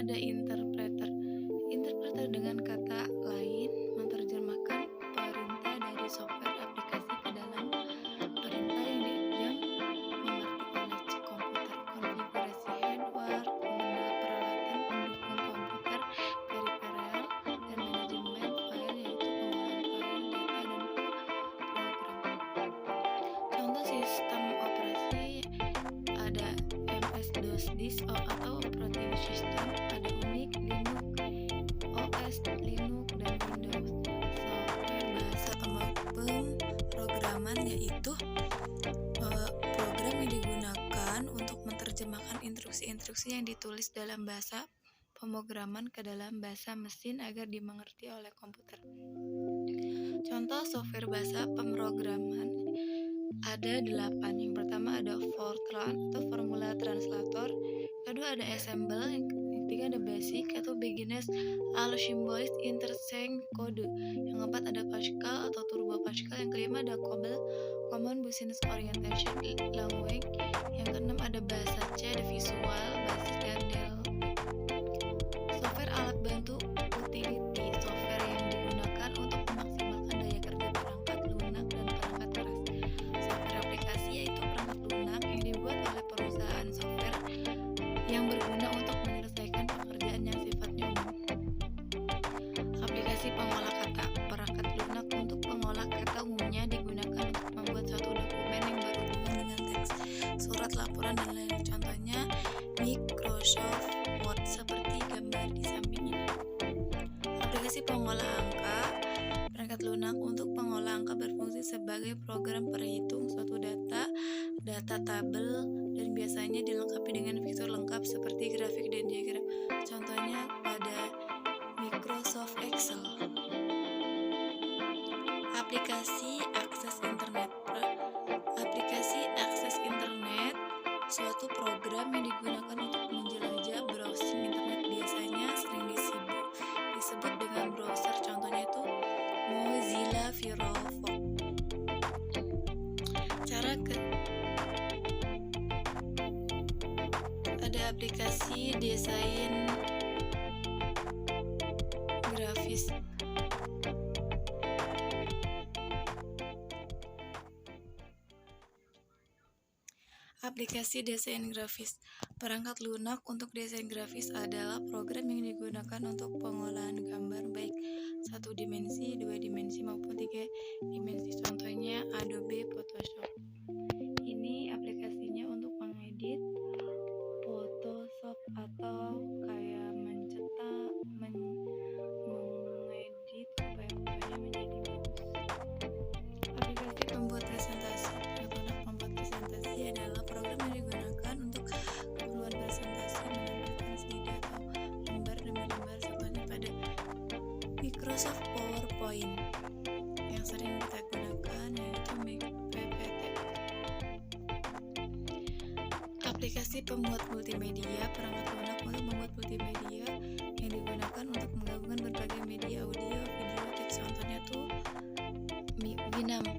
ada interpreter. Interpreter dengan kata lain menerjemahkan perintah dari software aplikasi ke dalam perintah yang dimengerti oleh komputer. Konfigurasi hardware, mengenal peralatan pendukung komputer, peripheral, dan manajemen file yaitu pengolahan file, data, dan program. Contoh sistem operasi ada MS-DOS disk atau operating system, ada Unix, Linux, OS, Linux, dan Windows. Software bahasa pemrograman yaitu program yang digunakan untuk menerjemahkan instruksi-instruksi yang ditulis dalam bahasa pemrograman ke dalam bahasa mesin agar dimengerti oleh komputer. Contoh software bahasa pemrograman ada 8. Yang pertama ada Fortran atau Formula Translator, kedua ada Assemble, yang ketiga ada Basic atau Beginners Allo Symbolist Interchange Code, yang keempat ada Pascal atau Turbo Pascal, yang kelima ada COBOL Common Business Orientation Language, yang keenam ada bahasa C, ada Visual Basic, dan Delphi. Software alat bantu utility, software yang digunakan untuk memaksimalkan daya kerja perangkat lunak dan perangkat keras. Software aplikasi yaitu perangkat lunak yang dibuat oleh perusahaan software yang berguna untuk menyelesaikan pekerjaan yang sifatnya umum. Aplikasi pengolah kata, perangkat lunak untuk pengolah kata umumnya digunakan untuk membuat suatu dokumen yang berhubungan dengan teks, surat, laporan, dan lain. Contohnya Microsoft Word seperti gambar di samping ini. Aplikasi pengolah angka, perangkat lunak untuk pengolah angka berfungsi sebagai program perhitung suatu data tabel, dan biasanya dilengkapi dengan fitur lengkap seperti grafik dan diagram. Contohnya pada Microsoft Excel. Aplikasi akses internet. Aplikasi akses internet suatu program yang digunakan untuk menjelajah browsing internet, biasanya sering disebut dengan browser. Contohnya itu Mozilla Firefox. Ada aplikasi desain grafis. Aplikasi desain grafis. Perangkat lunak untuk desain grafis adalah program yang digunakan untuk pengolahan gambar baik 1 dimensi, 2 dimensi maupun 3 dimensi. Contohnya Adobe Photoshop. Ini aplikasinya untuk mengedit Photoshop atau kayak mencetak, mengedit supaya fotonya menjadi bagus. Aplikasi pembuat presentasi. Pembuat presentasi adalah program yang digunakan untuk keperluan presentasi, menampilkan slide atau lembar demi lembar. Contohnya pada Microsoft PowerPoint yang sering kita gunakan yaitu PPT. Aplikasi pembuat multimedia, perangkat lunak untuk membuat multimedia yang digunakan untuk menggabungkan berbagai media audio, video, teks. Contohnya tuh Winamp.